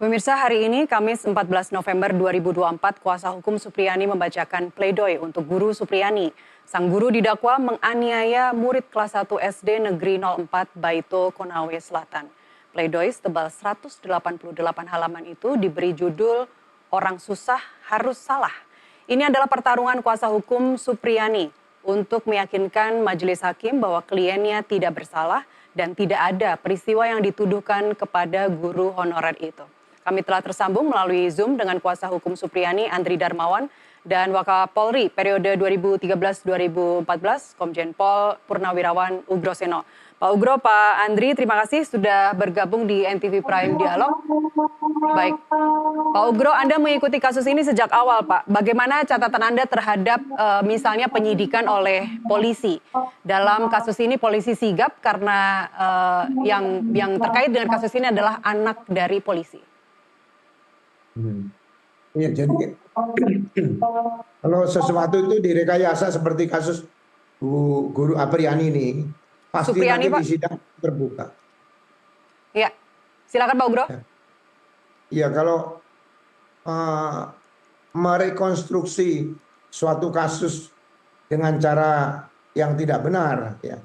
Pemirsa, hari ini Kamis 14 November 2024, kuasa hukum Supriyani membacakan pledoi untuk guru Supriyani. Sang guru didakwa menganiaya murid kelas 1 SD Negeri 04 Baito, Konawe Selatan. Pledoi setebal 188 halaman itu diberi judul "Orang Susah Harus Salah". Ini adalah pertarungan kuasa hukum Supriyani untuk meyakinkan majelis hakim bahwa kliennya tidak bersalah dan tidak ada peristiwa yang dituduhkan kepada guru honorer itu. Kami telah tersambung melalui Zoom dengan kuasa hukum Supriyani, Andri Darmawan, dan Wakapolri periode 2013-2014, Komjen Pol Purnawirawan Ugroseno. Pak Ugro, Pak Andri, terima kasih sudah bergabung di NTV Prime Dialog. Baik, Pak Ugro, Anda mengikuti kasus ini sejak awal, Pak. Bagaimana catatan Anda terhadap misalnya penyidikan oleh polisi? Dalam kasus ini polisi sigap karena yang terkait dengan kasus ini adalah anak dari polisi. Ya, jadi kalau sesuatu itu direkayasa seperti kasus guru Apriyani ini, pasti Supriyani, nanti Pak. di sidang terbuka. Ya, silakan Pak Ugro. Ya, kalau merekonstruksi suatu kasus dengan cara yang tidak benar, ya,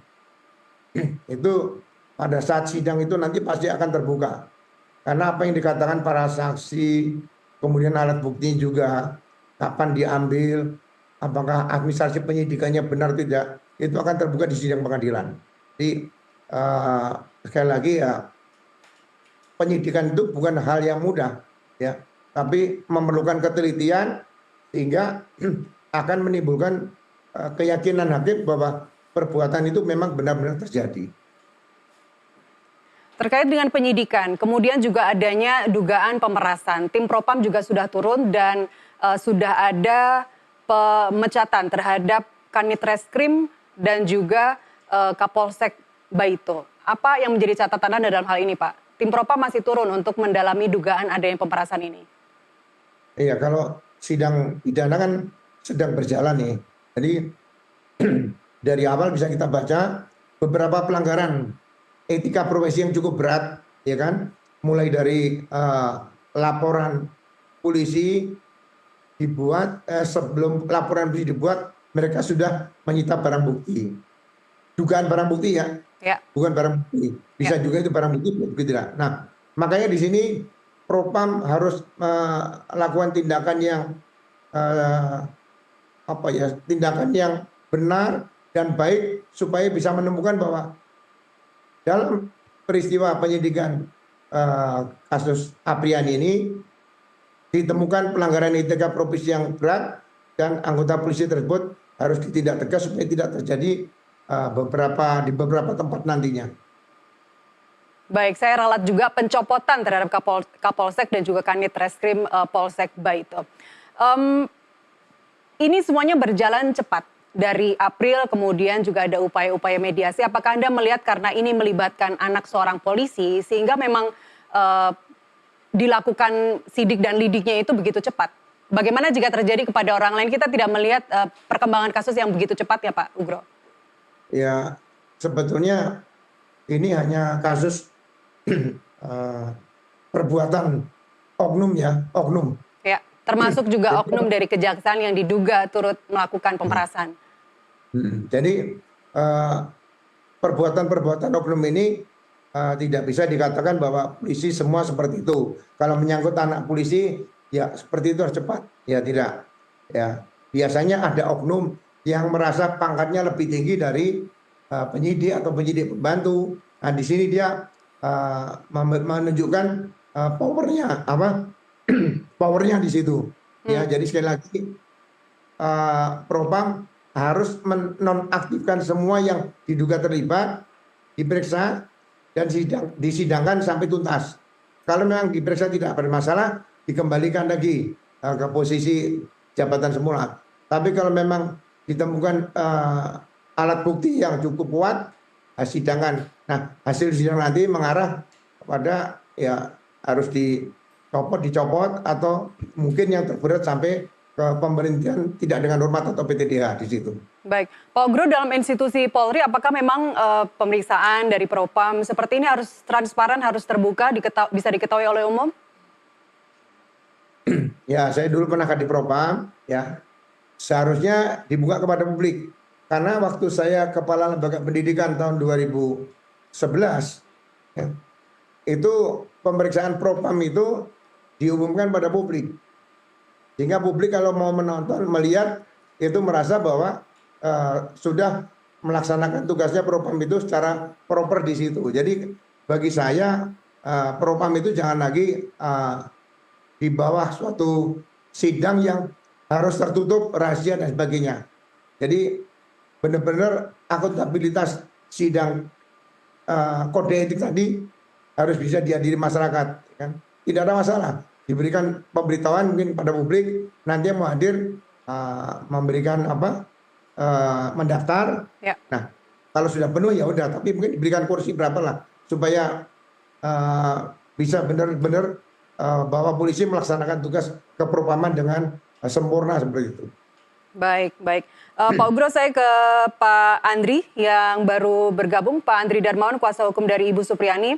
itu pada saat sidang itu nanti pasti akan terbuka. Karena apa yang dikatakan para saksi, kemudian alat bukti juga, kapan diambil, apakah administrasi penyidikannya benar atau tidak, itu akan terbuka di sidang pengadilan. Jadi sekali lagi ya, penyidikan itu bukan hal yang mudah, ya, tapi memerlukan ketelitian sehingga akan menimbulkan keyakinan hakim bahwa perbuatan itu memang benar-benar terjadi. Terkait dengan penyidikan, kemudian juga adanya dugaan pemerasan. Tim Propam juga sudah turun dan sudah ada pemecatan terhadap Kanit Reskrim dan juga Kapolsek Baito. Apa yang menjadi catatan Anda dalam hal ini, Pak? Tim Propam masih turun untuk mendalami dugaan adanya pemerasan ini. Iya, kalau sidang pidana kan sedang berjalan nih. Jadi dari awal bisa kita baca beberapa pelanggaran etika profesi yang cukup berat, ya kan? Mulai dari laporan polisi dibuat, sebelum laporan polisi dibuat, mereka sudah menyita barang bukti. Dugaan barang bukti ya, bukan barang bukti. Bisa juga itu barang bukti, tidak. Nah, makanya di sini Propam harus melakukan tindakan yang tindakan yang benar dan baik supaya bisa menemukan bahwa dalam peristiwa penyidikan kasus Apriyani ini ditemukan pelanggaran etika profesi yang berat dan anggota polisi tersebut harus ditindak tegas supaya tidak terjadi di beberapa tempat nantinya. Baik, saya ralat juga pencopotan terhadap Kapolsek dan juga Kanit Reskrim Polsek Baito. Ini semuanya berjalan cepat. Dari April kemudian juga ada upaya-upaya mediasi. Apakah Anda melihat karena ini melibatkan anak seorang polisi sehingga memang dilakukan sidik dan lidiknya itu begitu cepat? Bagaimana jika terjadi kepada orang lain? Kita tidak melihat perkembangan kasus yang begitu cepat ya Pak Ugro? Ya, sebetulnya ini hanya kasus perbuatan oknum ya, oknum. Ya, termasuk juga oknum dari kejaksaan yang diduga turut melakukan pemerasan. Jadi perbuatan-perbuatan oknum ini tidak bisa dikatakan bahwa polisi semua seperti itu. Kalau menyangkut anak polisi, ya seperti itu harus cepat. Ya tidak. Ya biasanya ada oknum yang merasa pangkatnya lebih tinggi dari penyidik atau penyidik pembantu. Nah di sini dia menunjukkan powernya powernya di situ. Ya jadi sekali lagi Propam harus menonaktifkan semua yang diduga terlibat, diperiksa dan disidangkan sampai tuntas. Kalau memang diperiksa tidak bermasalah, dikembalikan lagi ke posisi jabatan semula. Tapi kalau memang ditemukan alat bukti yang cukup kuat, sidangkan. Nah, hasil sidang nanti mengarah kepada ya harus dicopot atau mungkin yang terberat sampai ke pemberhentian tidak dengan hormat atau PTDH di situ. Baik, Pak Ugro, dalam institusi Polri apakah memang pemeriksaan dari Propam seperti ini harus transparan, harus terbuka, bisa diketahui oleh umum? Ya, saya dulu pernah Kadipropam, ya. Seharusnya dibuka kepada publik. Karena waktu saya Kepala Lembaga Pendidikan tahun 2011, ya, itu pemeriksaan Propam itu diumumkan pada publik. Sehingga publik kalau mau menonton, melihat, itu merasa bahwa sudah melaksanakan tugasnya Propam itu secara proper di situ. Jadi bagi saya Propam itu jangan lagi di bawah suatu sidang yang harus tertutup, rahasia dan sebagainya. Jadi benar-benar akuntabilitas sidang kode etik tadi harus bisa dihadiri masyarakat, kan? Tidak ada masalah. Diberikan pemberitahuan mungkin pada publik, nanti yang mau hadir memberikan apa, mendaftar. Ya. Nah, kalau sudah penuh ya udah, tapi mungkin diberikan kursi berapa lah supaya bisa benar-benar bahwa polisi melaksanakan tugas kepropaman dengan sempurna seperti itu. Baik, baik. Pak Ugro, saya ke Pak Andri yang baru bergabung. Pak Andri Darmawan, kuasa hukum dari Ibu Supriani.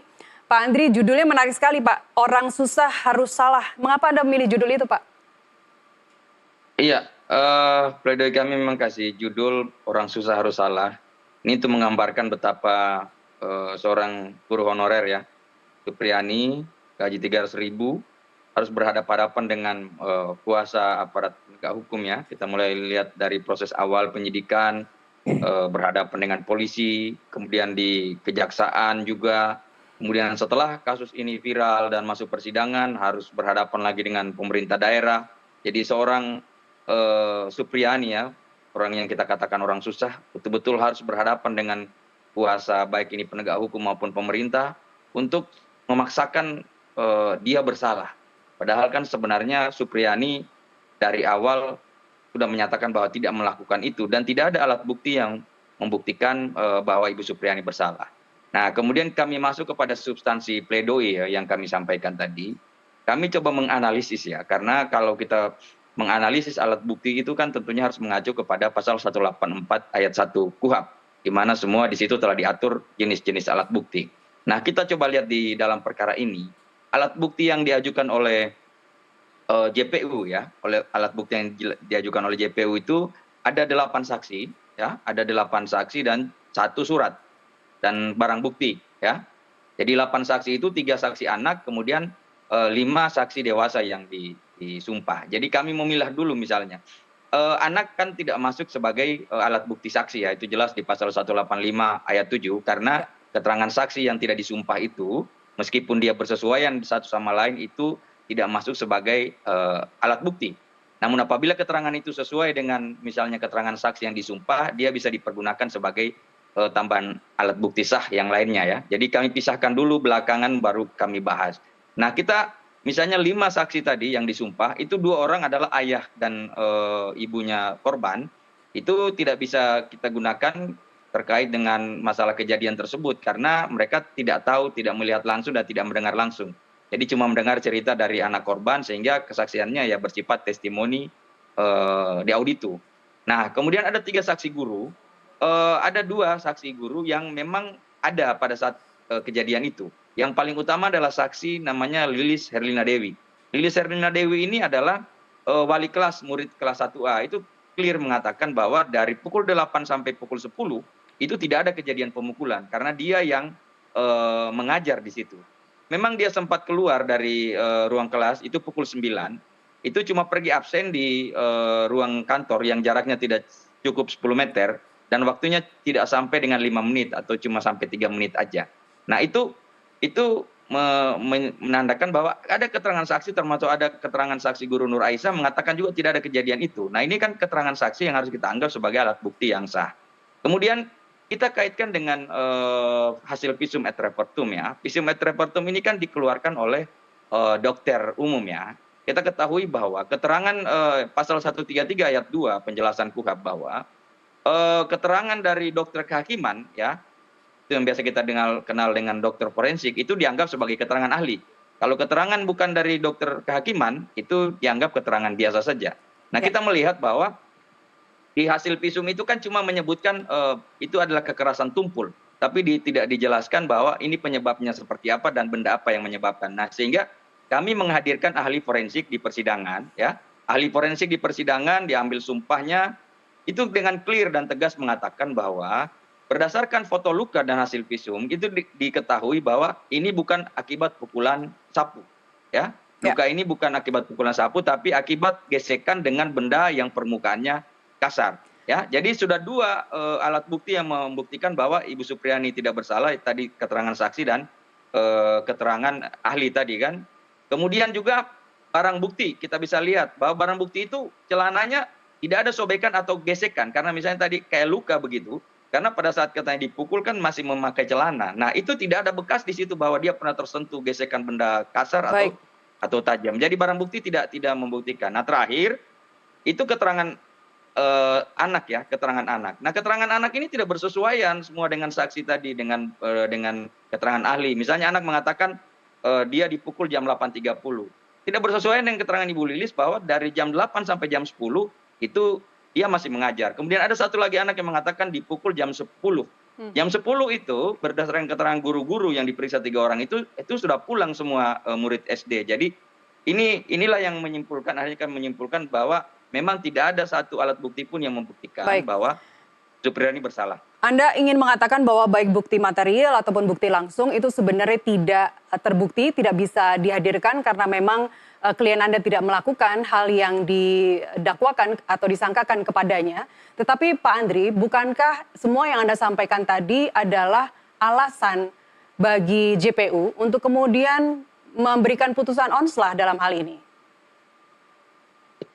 Pak Andri, judulnya menarik sekali, Pak. Orang susah harus salah. Mengapa Anda memilih judul itu, Pak? Iya, pledoi kami memang kasih judul Orang Susah Harus Salah. Ini untuk menggambarkan betapa seorang guru honorer ya, Supriani, gaji 300.000, harus berhadapan-hadapan dengan kuasa aparat penegak hukum ya. Kita mulai lihat dari proses awal penyidikan, berhadapan dengan polisi, kemudian di kejaksaan juga. Kemudian setelah kasus ini viral dan masuk persidangan, harus berhadapan lagi dengan pemerintah daerah. Jadi seorang Supriani ya, orang yang kita katakan orang susah, betul-betul harus berhadapan dengan kuasa baik ini penegak hukum maupun pemerintah untuk memaksakan dia bersalah. Padahal kan sebenarnya Supriani dari awal sudah menyatakan bahwa tidak melakukan itu dan tidak ada alat bukti yang membuktikan bahwa Ibu Supriani bersalah. Nah, kemudian kami masuk kepada substansi pledoi ya, yang kami sampaikan tadi. Kami coba menganalisis ya, karena kalau kita menganalisis alat bukti itu kan tentunya harus mengacu kepada pasal 184 ayat 1 KUHP, di mana semua di situ telah diatur jenis-jenis alat bukti. Nah, kita coba lihat di dalam perkara ini, alat bukti yang diajukan oleh JPU ya, oleh alat bukti yang diajukan oleh JPU itu ada 8 saksi ya, ada 8 saksi dan 1 surat dan barang bukti ya. Jadi 8 saksi itu 3 saksi anak, kemudian 5 saksi dewasa yang disumpah. Jadi kami memilah dulu misalnya. Anak kan tidak masuk sebagai alat bukti saksi ya, itu jelas di pasal 185 ayat 7 karena keterangan saksi yang tidak disumpah itu meskipun dia bersesuaian satu sama lain itu tidak masuk sebagai alat bukti. Namun apabila keterangan itu sesuai dengan misalnya keterangan saksi yang disumpah, dia bisa dipergunakan sebagai tambahan alat bukti sah yang lainnya ya. Jadi kami pisahkan dulu, belakangan baru kami bahas. Nah, kita misalnya 5 saksi tadi yang disumpah, itu 2 orang adalah ayah dan ibunya korban, itu tidak bisa kita gunakan terkait dengan masalah kejadian tersebut karena mereka tidak tahu, tidak melihat langsung dan tidak mendengar langsung. Jadi cuma mendengar cerita dari anak korban sehingga kesaksiannya ya bersifat testimoni di auditu. Nah, kemudian ada 3 saksi guru. Ada 2 saksi guru yang memang ada pada saat kejadian itu. Yang paling utama adalah saksi namanya Lilis Herlina Dewi. Lilis Herlina Dewi ini adalah wali kelas murid kelas 1A. Itu clear mengatakan bahwa dari pukul 8 sampai pukul 10 itu tidak ada kejadian pemukulan karena dia yang mengajar di situ. Memang dia sempat keluar dari ruang kelas itu pukul 9. Itu cuma pergi absen di ruang kantor yang jaraknya tidak cukup 10 meter. Dan waktunya tidak sampai dengan 5 menit atau cuma sampai 3 menit aja. Nah itu menandakan bahwa ada keterangan saksi termasuk ada keterangan saksi guru Nur Aisyah mengatakan juga tidak ada kejadian itu. Nah ini kan keterangan saksi yang harus kita anggap sebagai alat bukti yang sah. Kemudian kita kaitkan dengan hasil visum et repertum ya. Visum et repertum ini kan dikeluarkan oleh dokter umum ya. Kita ketahui bahwa keterangan pasal 133 ayat 2 penjelasan KUHP bahwa keterangan dari dokter kehakiman ya, itu yang biasa kita kenal dengan dokter forensik, itu dianggap sebagai keterangan ahli. Kalau keterangan bukan dari dokter kehakiman, itu dianggap keterangan biasa saja. Nah, kita melihat bahwa di hasil visum itu kan cuma menyebutkan itu adalah kekerasan tumpul, tapi tidak dijelaskan bahwa ini penyebabnya seperti apa dan benda apa yang menyebabkan. Nah, sehingga kami menghadirkan ahli forensik di persidangan, ya. Ahli forensik di persidangan diambil sumpahnya, itu dengan clear dan tegas mengatakan bahwa berdasarkan foto luka dan hasil visum itu diketahui bahwa ini bukan akibat pukulan sapu, ya. Luka ini bukan akibat pukulan sapu, tapi akibat gesekan dengan benda yang permukaannya kasar. Ya, jadi sudah dua alat bukti yang membuktikan bahwa Ibu Supriani tidak bersalah, tadi keterangan saksi dan keterangan ahli tadi kan. Kemudian juga barang bukti, kita bisa lihat bahwa barang bukti itu celananya tidak ada sobekan atau gesekan, karena misalnya tadi kayak luka begitu, karena pada saat katanya dipukul kan masih memakai celana. Nah itu tidak ada bekas di situ bahwa dia pernah tersentuh gesekan benda kasar atau tajam. Jadi barang bukti tidak membuktikan. Nah terakhir itu keterangan anak ya, keterangan anak. Nah keterangan anak ini tidak bersesuaian semua dengan saksi tadi, dengan keterangan ahli. Misalnya anak mengatakan dia dipukul jam 8.30. Tidak bersesuaian dengan keterangan Ibu Lilis bahwa dari jam 8 sampai jam 10 itu dia masih mengajar. Kemudian ada satu lagi anak yang mengatakan dipukul jam 10. Jam 10 itu berdasarkan keterangan guru-guru yang diperiksa 3 orang itu sudah pulang semua murid SD. Jadi inilah yang menyimpulkan, akhirnya kan menyimpulkan bahwa memang tidak ada satu alat bukti pun yang membuktikan bahwa Supriani bersalah. Anda ingin mengatakan bahwa baik bukti material ataupun bukti langsung itu sebenarnya tidak terbukti, tidak bisa dihadirkan karena memang klien Anda tidak melakukan hal yang didakwakan atau disangkakan kepadanya. Tetapi Pak Andri, bukankah semua yang Anda sampaikan tadi adalah alasan bagi JPU untuk kemudian memberikan putusan onslah dalam hal ini?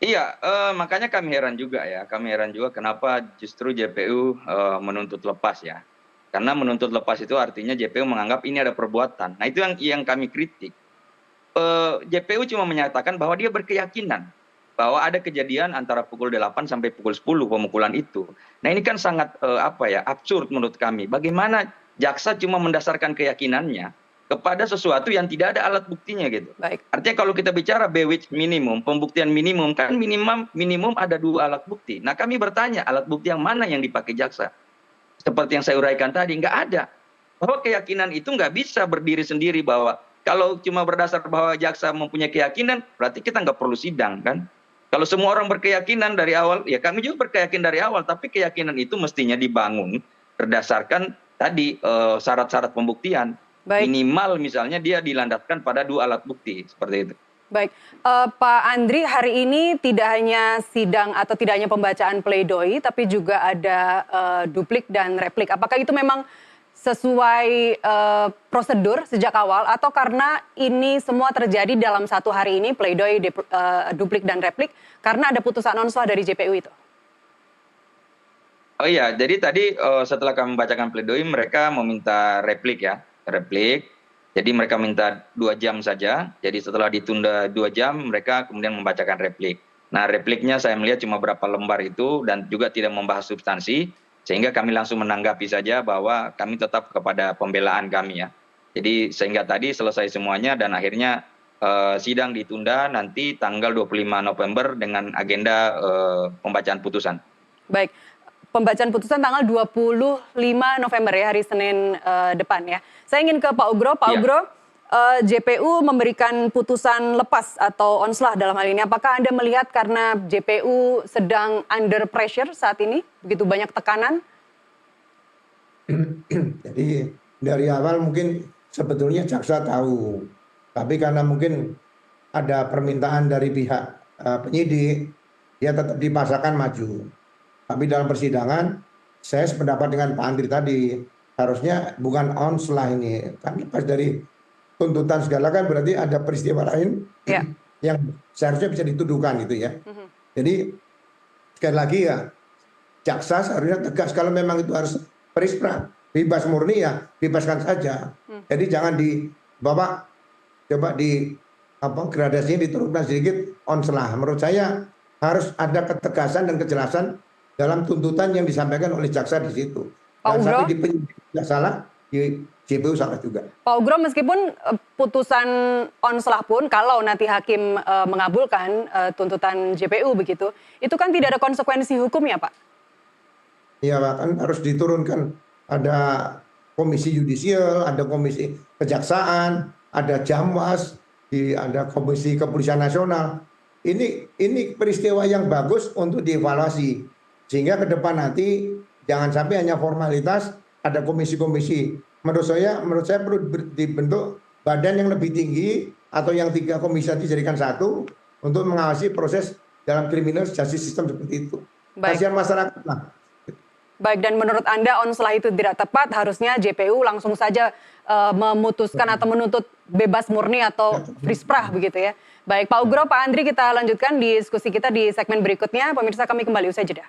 Iya, makanya kami heran juga ya. Kami heran juga kenapa justru JPU menuntut lepas ya. Karena menuntut lepas itu artinya JPU menganggap ini ada perbuatan. Nah itu yang kami kritik. JPU cuma menyatakan bahwa dia berkeyakinan bahwa ada kejadian antara pukul 8 sampai pukul 10 pemukulan itu. Nah ini kan sangat absurd menurut kami. Bagaimana jaksa cuma mendasarkan keyakinannya kepada sesuatu yang tidak ada alat buktinya gitu. Baik. Artinya kalau kita bicara bewitch minimum, pembuktian minimum, kan minimum ada 2 alat bukti. Nah kami bertanya alat bukti yang mana yang dipakai jaksa? Seperti yang saya uraikan tadi, nggak ada. Bahwa keyakinan itu nggak bisa berdiri sendiri, bahwa kalau cuma berdasar bahwa jaksa mempunyai keyakinan, berarti kita nggak perlu sidang kan? Kalau semua orang berkeyakinan dari awal, ya kami juga berkeyakinan dari awal, tapi keyakinan itu mestinya dibangun berdasarkan tadi syarat-syarat pembuktian. Baik. Minimal misalnya dia dilandaskan pada 2 alat bukti, seperti itu. Baik, Pak Andri, hari ini tidak hanya sidang atau tidak hanya pembacaan pledoi, tapi juga ada duplik dan replik. Apakah itu memang sesuai prosedur sejak awal atau karena ini semua terjadi dalam satu hari ini, pledoi, duplik dan replik, karena ada putusan onslah dari JPU itu? Oh iya, jadi tadi setelah kami membacakan pledoi, mereka meminta replik ya. Replik, jadi mereka minta 2 jam saja, jadi setelah ditunda 2 jam mereka kemudian membacakan replik. Nah repliknya saya melihat cuma berapa lembar itu dan juga tidak membahas substansi, sehingga kami langsung menanggapi saja bahwa kami tetap kepada pembelaan kami ya. Jadi sehingga tadi selesai semuanya dan akhirnya sidang ditunda nanti tanggal 25 November dengan agenda pembacaan putusan. Baik. Pembacaan putusan tanggal 25 November ya, hari Senin depan ya. Saya ingin ke Pak Ugro. Pak Ugro, JPU memberikan putusan lepas atau onslah dalam hal ini. Apakah Anda melihat karena JPU sedang under pressure saat ini? Begitu banyak tekanan? Jadi dari awal mungkin sebetulnya jaksa tahu. Tapi karena mungkin ada permintaan dari pihak penyidik, dia tetap dipaksakan maju. Tapi dalam persidangan, saya sependapat dengan Pak Andri tadi, harusnya bukan onslah ini. Kan lepas dari tuntutan segala kan berarti ada peristiwa lain yang seharusnya bisa dituduhkan gitu ya. Jadi sekali lagi ya, jaksa seharusnya tegas kalau memang itu harus perispra, bebas murni ya, bebaskan saja. Jadi jangan dibawa, coba gradasinya diturunkan sedikit onslah. Menurut saya harus ada ketegasan dan kejelasan dalam tuntutan yang disampaikan oleh jaksa di situ. Dan sampai di penyidik tidak salah, di JPU salah juga. Pak Ugro, meskipun putusan onslah pun kalau nanti hakim mengabulkan tuntutan JPU begitu, itu kan tidak ada konsekuensi hukumnya, Pak? Iya, Pak, kan harus diturunkan. Ada komisi yudisial, ada komisi kejaksaan, ada jamwas, ada Komisi Kepolisian Nasional. Ini peristiwa yang bagus untuk dievaluasi. Sehingga ke depan nanti jangan sampai hanya formalitas, ada komisi-komisi. Menurut saya perlu dibentuk badan yang lebih tinggi atau yang 3 komisi dijadikan satu untuk mengawasi proses dalam criminal justice system seperti itu. Kasihan masyarakat lah. Baik, dan menurut Anda onslah itu tidak tepat, harusnya JPU langsung saja memutuskan atau menuntut bebas murni atau frisprah begitu ya. Baik, Pak Ugro, Pak Andri, kita lanjutkan diskusi kita di segmen berikutnya. Pemirsa, kami kembali usai jeda.